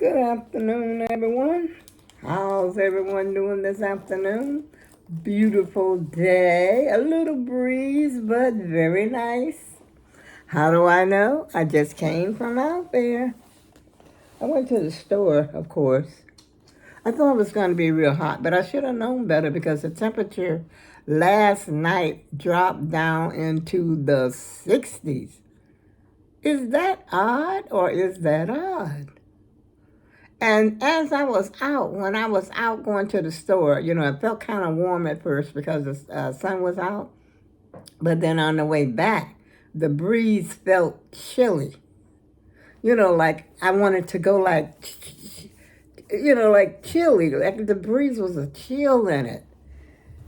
Good afternoon, everyone. How's everyone doing this afternoon? Beautiful day, a little breeze, but very nice. How do I know? I just came from out there. I went to the store, of course. I thought it was going to be real hot, but I should have known better because the temperature last night dropped down into the 60s. Is that odd or is that odd? And as I was out, when I was out going to the store, it felt kind of warm at first because the sun was out. But then on the way back, the breeze felt chilly. Like I wanted to go like chilly. Like the breeze was a chill in it.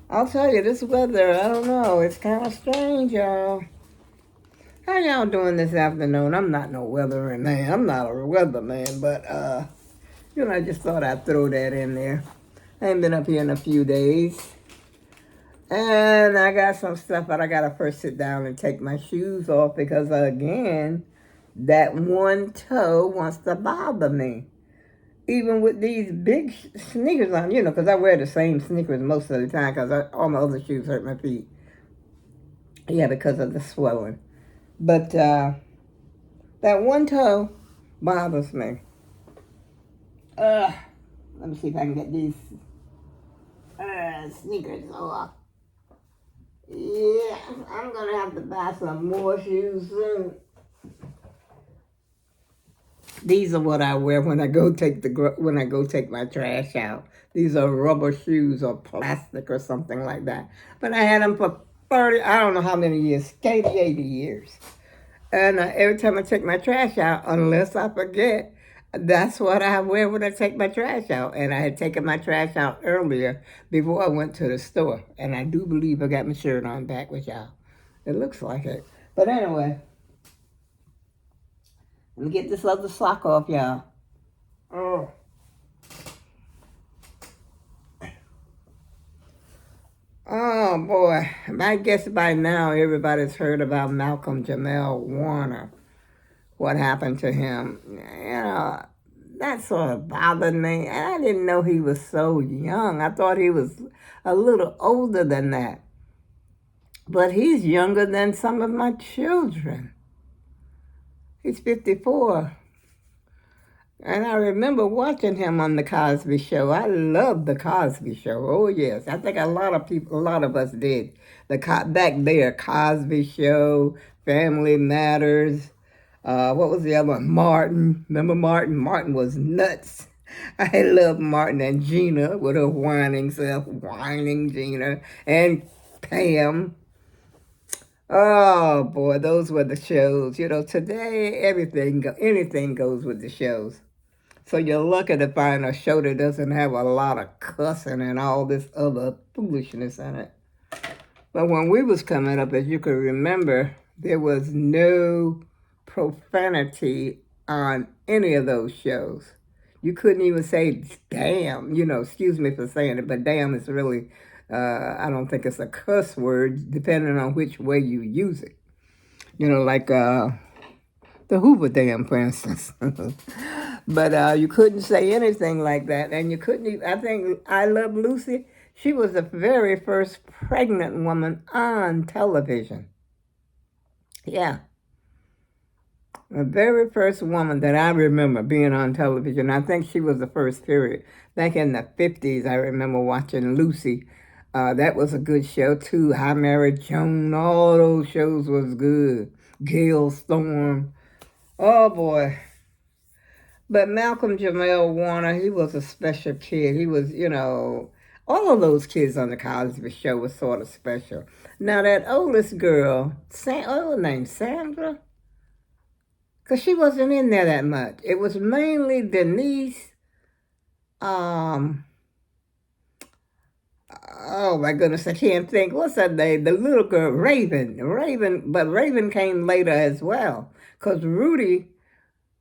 I'll tell you, this weather, I don't know, it's kind of strange, y'all. How y'all doing this afternoon? I'm not no weather man. I'm not a weather man, but I just thought I'd throw that in there. I ain't been up here in a few days. And I got some stuff, but I got to first sit down and take my shoes off because, again, that one toe wants to bother me. Even with these big sneakers on, because I wear the same sneakers most of the time because all my other shoes hurt my feet. Yeah, because of the swelling. But that one toe bothers me. Let me see if I can get these sneakers off. Yeah, I'm gonna have to buy some more shoes soon. These are what I wear when I go take my trash out. These are rubber shoes or plastic or something like that. But I had them for 30, I don't know how many years, 80 years. And every time I take my trash out, unless I forget, that's what I wear when I take my trash out. And I had taken my trash out earlier before I went to the store. And I do believe I got my shirt on back with y'all. It looks like it. But anyway, let me get this other sock off, y'all. Oh. Oh, boy. I guess by now everybody's heard about Malcolm Jamal Warner. What happened to him. That sort of bothered me. And I didn't know he was so young. I thought he was a little older than that. But he's younger than some of my children. He's 54. And I remember watching him on The Cosby Show. I loved The Cosby Show. Oh, yes. I think a lot of us did. Back there, Cosby Show, Family Matters. What was the other one? Martin. Remember Martin? Martin was nuts. I love Martin and Gina with her whining self, whining Gina, and Pam. Oh boy, those were the shows. Today anything goes with the shows. So you're lucky to find a show that doesn't have a lot of cussing and all this other foolishness in it. But when we was coming up, as you can remember, there was no profanity on any of those shows. You couldn't even say damn, excuse me for saying it, but damn is really, I don't think it's a cuss word, depending on which way you use it. Like the Hoover Dam, for instance. But you couldn't say anything like that, and you couldn't even, I think I Love Lucy, she was the very first pregnant woman on television. Yeah. The very first woman that I remember being on television, I think she was the first period. Back in the 50s, I remember watching Lucy. That was a good show, too. I Married Joan, all those shows was good. Gail Storm. Oh, boy. But Malcolm Jamal Warner, he was a special kid. He was, all of those kids on the Cosby Show was sort of special. Now, that oldest girl, her name Sandra? Because she wasn't in there that much. It was mainly Denise. Oh my goodness, I can't think. What's her name? The little girl, Raven. But Raven came later as well. Because Rudy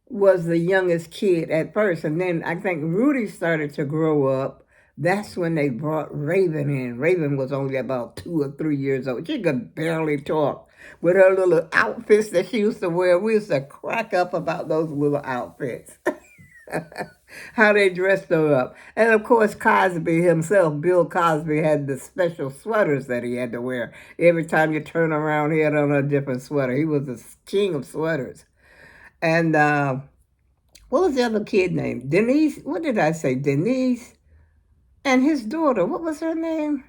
was the youngest kid at first. And then I think Rudy started to grow up. That's when they brought Raven in. Raven was only about 2 or 3 years old. She could barely talk. With her little outfits that she used to wear, we used to crack up about those little outfits. How they dressed her up. And of course, Cosby himself, Bill Cosby, had the special sweaters that he had to wear. Every time you turn around, he had on a different sweater. He was the king of sweaters. And what was the other kid name? Denise? What did I say? Denise? And his daughter, what was her name?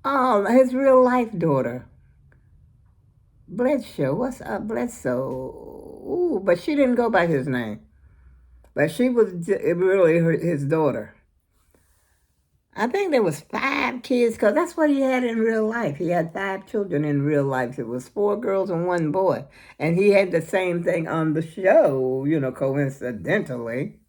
Oh, his real life daughter. Bledsoe. What's up, Bledsoe? Ooh, but she didn't go by his name. But she was really his daughter. I think there was 5 kids, because that's what he had in real life. He had 5 children in real life. It was 4 girls and 1 boy. And he had the same thing on the show, coincidentally.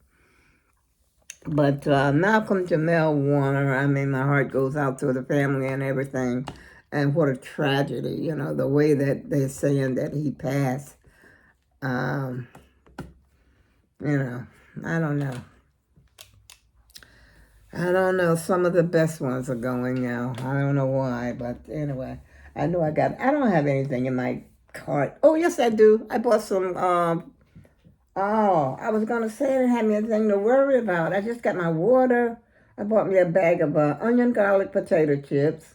But Malcolm Jamal Warner, I mean, my heart goes out to the family and everything. And what a tragedy, the way that they're saying that he passed. Um, I don't know. I don't know. Some of the best ones are going now. I don't know why, but anyway. I don't have anything in my cart. Oh, yes, I do. I bought some, I was going to say I didn't have anything to worry about. I just got my water. I bought me a bag of onion, garlic, potato chips.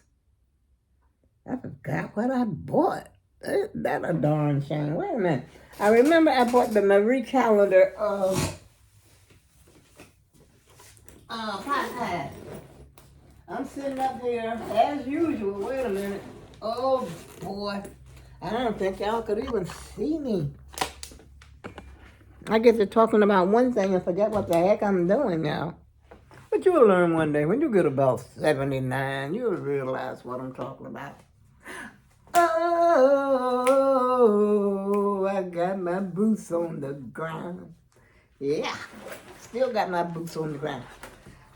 I forgot what I bought. That's a darn shame. Wait a minute. I remember I bought the Marie Calendar pie. I'm sitting up here as usual. Wait a minute. Oh boy. I don't think y'all could even see me. I get to talking about one thing and forget what the heck I'm doing now. But you'll learn one day. When you get about 79, you'll realize what I'm talking about. Oh, I got my boots on the ground. Yeah, still got my boots on the ground.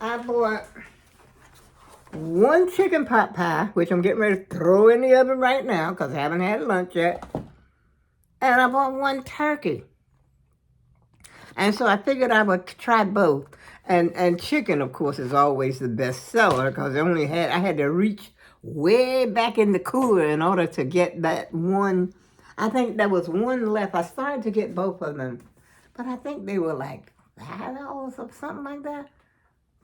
I bought 1 chicken pot pie, which I'm getting ready to throw in the oven right now because I haven't had lunch yet. And I bought 1 turkey. And so I figured I would try both. And chicken, of course, is always the best seller because I had to reach way back in the cooler in order to get that one. I think there was 1 left. I started to get both of them, but I think they were like $5 or something like that.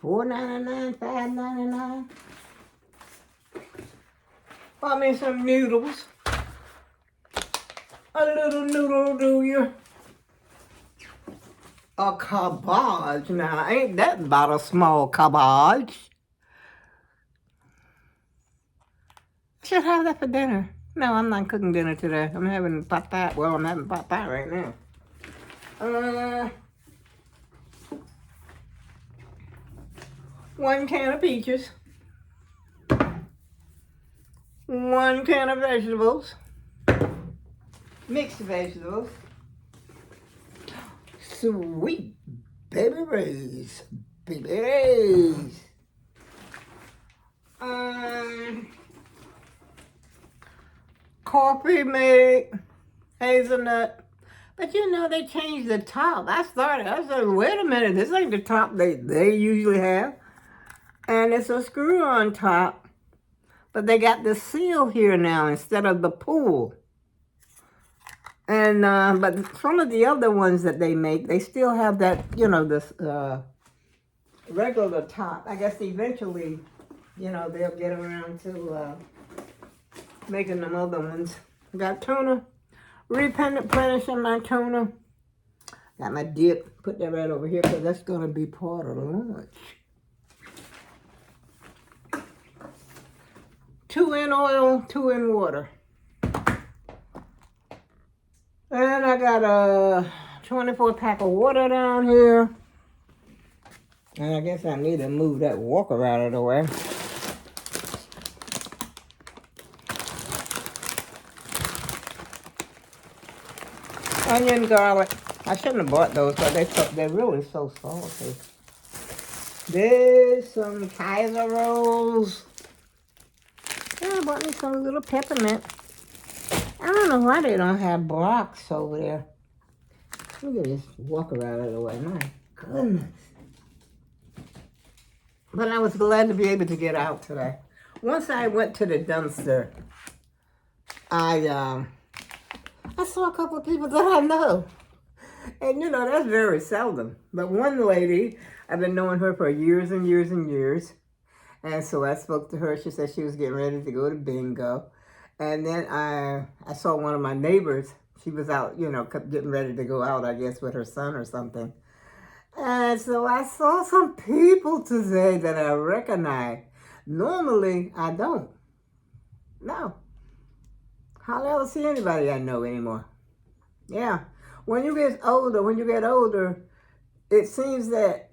$4.99, $5.99. Bought me some noodles. A little noodle, do you? A cabbage. Now, ain't that about a small cabbage? Should have that for dinner. No, I'm not cooking dinner today. I'm having pot pie. Well, I'm having pot pie right now. 1 can of peaches. 1 can of vegetables. Mixed vegetables. Sweet baby rays. Baby rays. Coffee made, hazelnut. But they changed the top. I said, wait a minute, this ain't the top they usually have. And it's a screw on top. But they got the seal here now instead of the pull. And, but some of the other ones that they make, they still have that, this regular top. I guess eventually, they'll get around to making them other ones. Got tuna, replenishing my tuna. Got my dip, put that right over here because that's going to be part of the lunch. 2 in oil, 2 in water. And I got a 24-pack of water down here. And I guess I need to move that walker out of the way. Onion, garlic. I shouldn't have bought those, but they're really so salty. There's some Kaiser rolls. Yeah, I bought me some little peppermint. I don't know why they don't have blocks over there. Look at this walker out of the way. My goodness. But I was glad to be able to get out today. Once I went to the dumpster, I saw a couple of people that I know. And that's very seldom. But one lady, I've been knowing her for years and years and years. And so I spoke to her. She said she was getting ready to go to bingo. And then I saw one of my neighbors. She was out, getting ready to go out, I guess, with her son or something. And so I saw some people today that I recognize. Normally, I don't. No. Hardly ever see anybody I know anymore. Yeah. When you get older, it seems that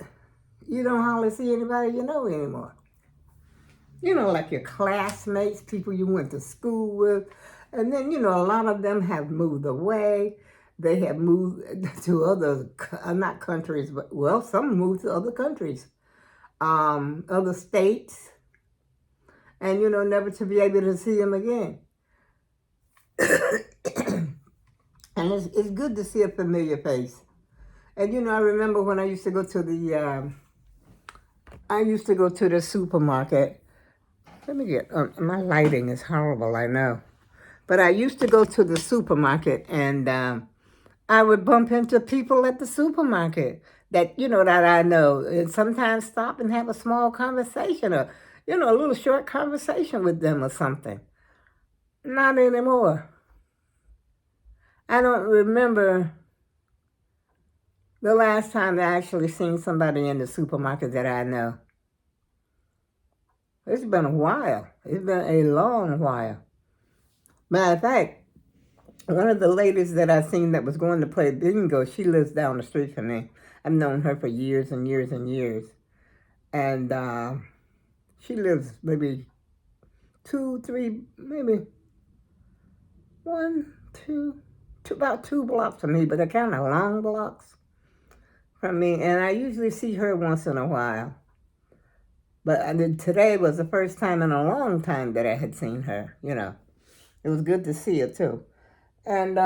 you don't hardly see anybody you know anymore. Like your classmates, people you went to school with. And then, a lot of them have moved away. They have moved to other, not countries, but, well, some moved to other countries, other states, and, never to be able to see them again. And it's good to see a familiar face. And, I remember when I used to go to the supermarket. Let me get, my lighting is horrible, I know. But I used to go to the supermarket, and I would bump into people at the supermarket that I know, and sometimes stop and have a small conversation, or a little short conversation with them or something. Not anymore. I don't remember the last time I actually seen somebody in the supermarket that I know. It's been a while. It's been a long while. Matter of fact, one of the ladies that I seen that was going to play bingo, she lives down the street from me. I've known her for years and years and years. And she lives maybe 2, 3, maybe 1, 2, about 2 blocks from me, but they're kind of long blocks from me. And I usually see her once in a while. But today was the first time in a long time that I had seen her, It was good to see her, too. And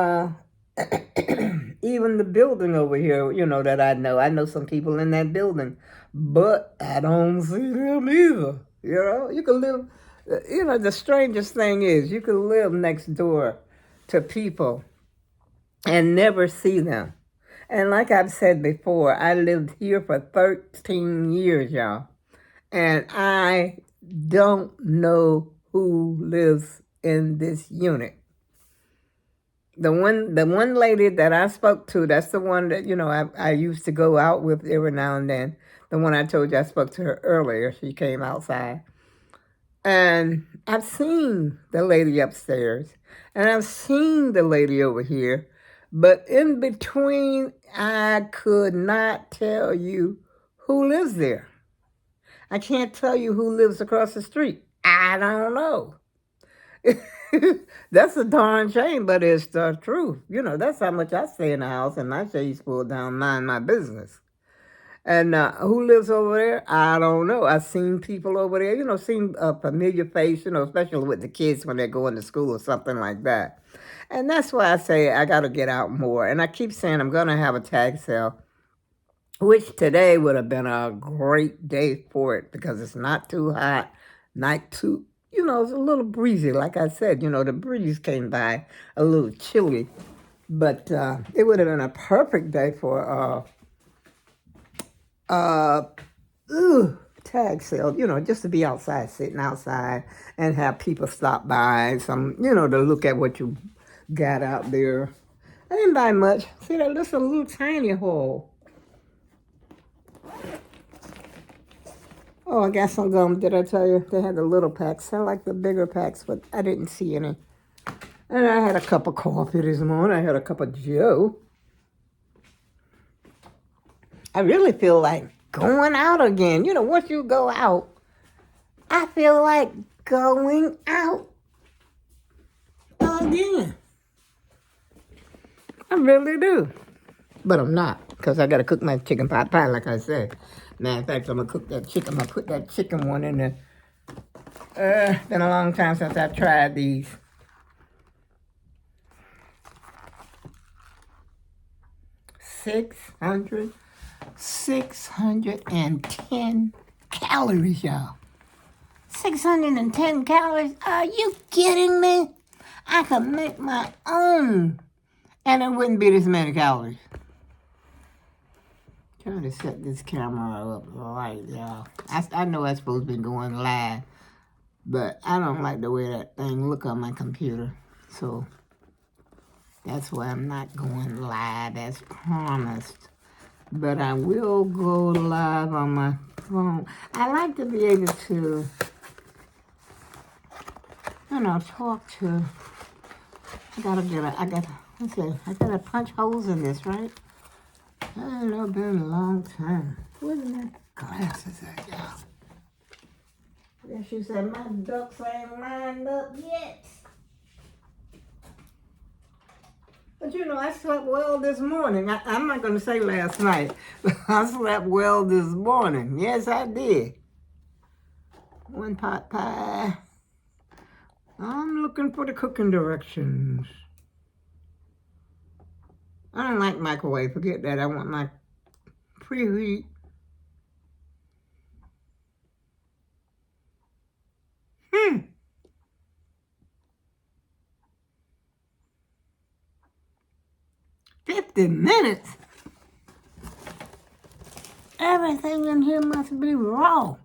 even the building over here, that I know some people in that building, but I don't see them either. You can live, the strangest thing is you can live next door to people and never see them. And like I've said before, I lived here for 13 years, y'all. And I don't know who lives in this unit. The one lady that I spoke to, that's the one that, I used to go out with every now and then. The one I told you I spoke to her earlier. She came outside. And I've seen the lady upstairs. And I've seen the lady over here. But in between, I could not tell you who lives there. I can't tell you who lives across the street. I don't know. That's a darn shame, but it's the truth. That's how much I stay in the house, and my shades pulled down, mind my business. And who lives over there? I don't know. I've seen people over there, seen a familiar face, especially with the kids when they're going to school or something like that. And that's why I say I got to get out more. And I keep saying I'm going to have a tag sale, which today would have been a great day for it because it's not too hot, not too, it's a little breezy. Like I said, the breeze came by, a little chilly. But it would have been a perfect day for tag sale, just to be outside, sitting outside and have people stop by, to look at what you got out there. I didn't buy much. See, that's a little tiny hole. Oh, I got some gum. Did I tell you? They had the little packs. I like the bigger packs, but I didn't see any. And I had a cup of coffee this morning. I had a cup of Joe. I really feel like going out again. Once you go out, I feel like going out again. I really do. But I'm not, because I got to cook my chicken pot pie, like I said. Matter of fact, I'm going to cook that chicken. I'm going to put that chicken one in there. It's been a long time since I've tried these. $610 calories, y'all. 610 calories? Are you kidding me? I could make my own, and it wouldn't be this many calories. Trying to set this camera up right, y'all. I know I'm supposed to be going live, but I don't like the way that thing look on my computer. So that's why I'm not going live as promised. But I will go live on my phone. I like to be able to, talk to. Let's see, I gotta punch holes in this, right? I don't know, been a long time. Where's my glasses at, y'all? Yes, she said my ducks ain't lined up yet. But I slept well this morning. I'm not going to say last night, but I slept well this morning. Yes, I did. One pot pie. I'm looking for the cooking directions. I don't like microwave. Forget that. I want my preheat. 50 minutes? Everything in here must be raw.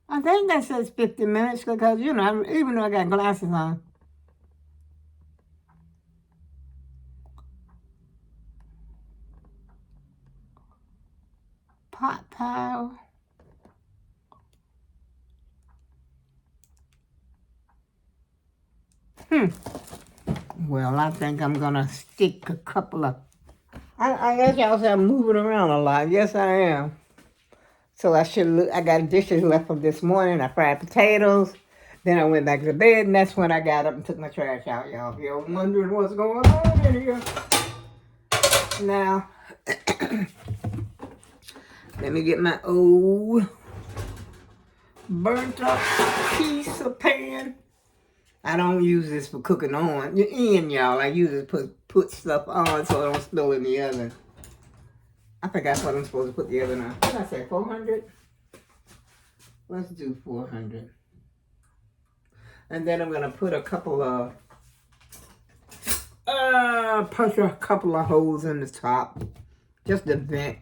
I think that says 50 minutes because, even though I got glasses on. Pot pie. Well, I think I'm going to stick a couple of... I guess y'all say I'm moving around a lot. Yes, I am. So I got dishes left from this morning. I fried potatoes. Then I went back to bed, and that's when I got up and took my trash out, y'all. If you're wondering what's going on in here. Now, let me get my old burnt up piece of pan. I don't use this for cooking on. Y'all. I use it to put stuff on so I don't spill in the oven. I forgot what I'm supposed to put the oven on. What did I say, 400? Let's do 400. And then I'm going to put a couple of, punch a couple of holes in the top. Just to vent,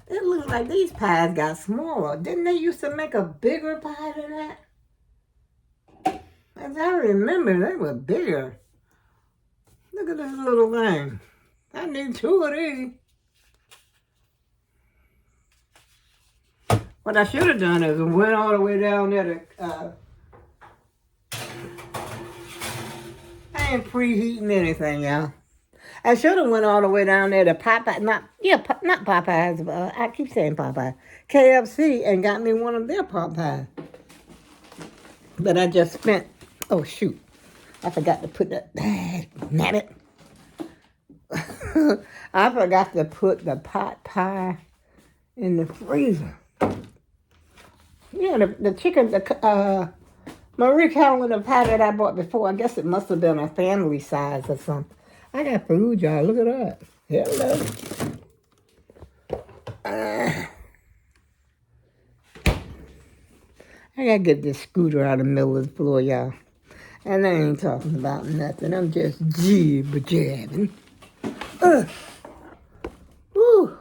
It looks like these pies got smaller. Didn't they used to make a bigger pie than that? As I remember, they were bigger. Look at this little thing. I need 2 of these. What I should have done is went all the way down there to, I ain't preheating anything, y'all. I should have went all the way down there to Popeye, not Popeyes, but I keep saying Popeye, KFC, and got me one of their Popeyes. But I just spent, oh shoot, I forgot to put that, damn it. I forgot to put the pot pie in the freezer. Yeah, the chicken, Marie Calendar pie that I bought before, I guess it must have been a family size or something. I got food, y'all. Look at that. Hello. I gotta get this scooter out of the middle of the floor, y'all. And I ain't talking about nothing. I'm just jibber-jabbing. Whew.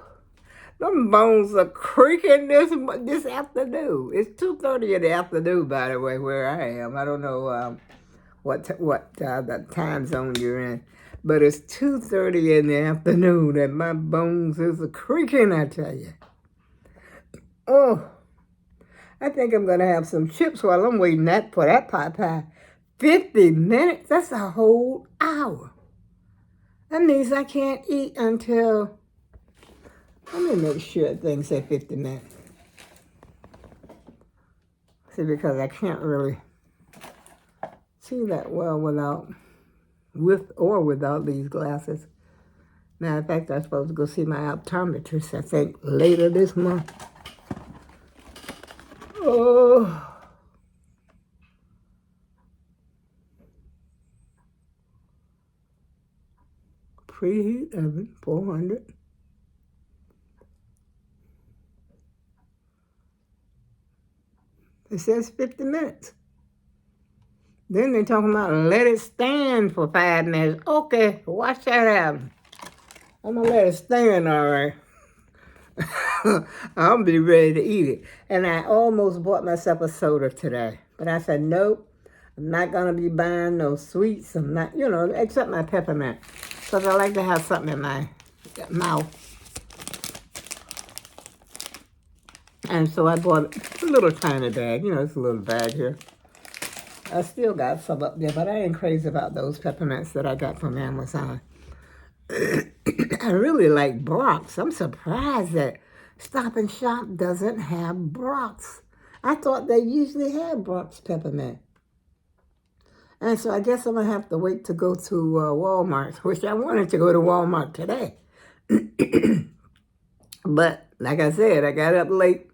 Them bones are creaking this afternoon. It's 2:30 in the afternoon, by the way, where I am. I don't know what the time zone you're in. But it's 2:30 in the afternoon and my bones is creaking, I tell you. Oh, I think I'm going to have some chips while I'm waiting for that pot pie. 50 minutes? That's a whole hour. That means I can't eat until... Let me make sure things say 50 minutes. See, because I can't really see that well with or without these glasses. Matter of fact, I'm supposed to go see my optometrist, I think, later this month. Oh. Preheat oven, 400. It says 50 minutes. Then they talking about let it stand for 5 minutes. Okay, watch that out. I'm gonna let it stand, all right. I'll be ready to eat it. And I almost bought myself a soda today. But I said, nope, I'm not going to be buying no sweets. I'm not, except my peppermint. Because I like to have something in my mouth. And so I bought a little tiny bag. It's a little bag here. I still got some up there, but I ain't crazy about those peppermints that I got from Amazon. I really like Brock's. I'm surprised that Stop and Shop doesn't have Brock's. I thought they usually had Brock's peppermint. And so I guess I'm going to have to wait to go to Walmart, which I wanted to go to Walmart today. But like I said, I got up late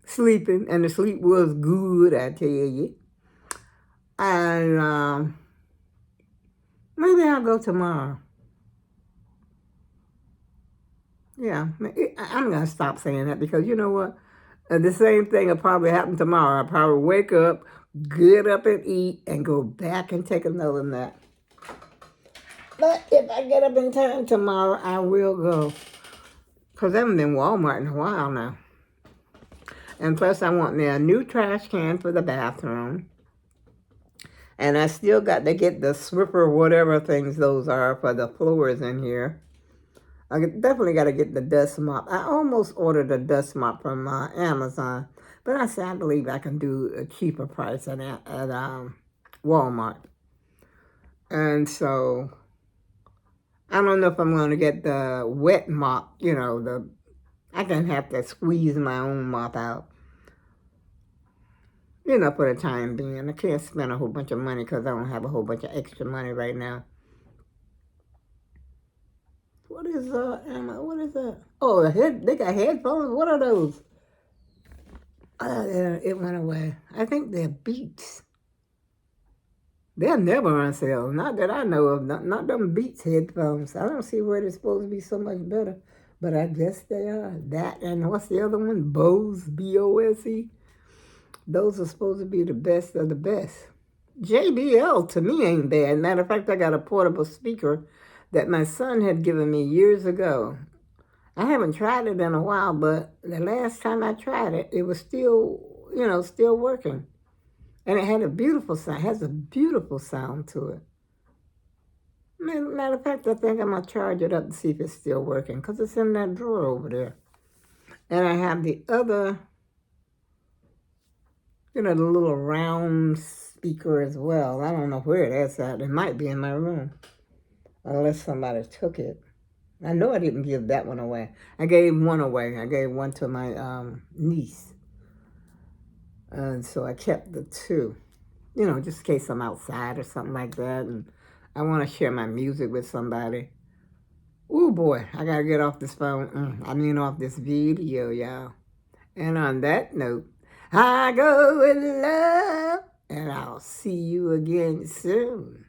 sleeping, and the sleep was good, I tell you. And maybe I'll go tomorrow. Yeah, I'm going to stop saying that because you know what? The same thing will probably happen tomorrow. I'll probably wake up, get up and eat, and go back and take another nap. But if I get up in time tomorrow, I will go. Because I haven't been Walmart in a while now. And plus, I want me a new trash can for the bathroom. And I still got to get the Swiffer, whatever things those are, for the floors in here. I definitely got to get the dust mop. I almost ordered a dust mop from Amazon. But I said, I believe I can do a cheaper price at Walmart. And so, I don't know if I'm going to get the wet mop, I can have to squeeze my own mop out. For the time being. I can't spend a whole bunch of money because I don't have a whole bunch of extra money right now. What is what is that? Oh, they got headphones? What are those? It went away. I think they're Beats. They're never on sale. Not that I know of. Not them Beats headphones. I don't see where they're supposed to be so much better. But I guess they are. That and what's the other one? Bose, B-O-S-E. Those are supposed to be the best of the best. JBL to me ain't bad. Matter of fact, I got a portable speaker that my son had given me years ago. I haven't tried it in a while, but the last time I tried it, it was still, still working. And it had a beautiful sound. It has a beautiful sound to it. Matter of fact, I think I'm going to charge it up to see if it's still working because it's in that drawer over there. And I have the other, the little round speaker as well. I don't know where that's at. It might be in my room unless somebody took it. I know I didn't give that one away. I gave one away. I gave one to my niece. And so I kept the two, just in case I'm outside or something like that. And I want to share my music with somebody. Ooh, boy, I got to get off this phone. Off this video, y'all. And on that note, I go with love. And I'll see you again soon.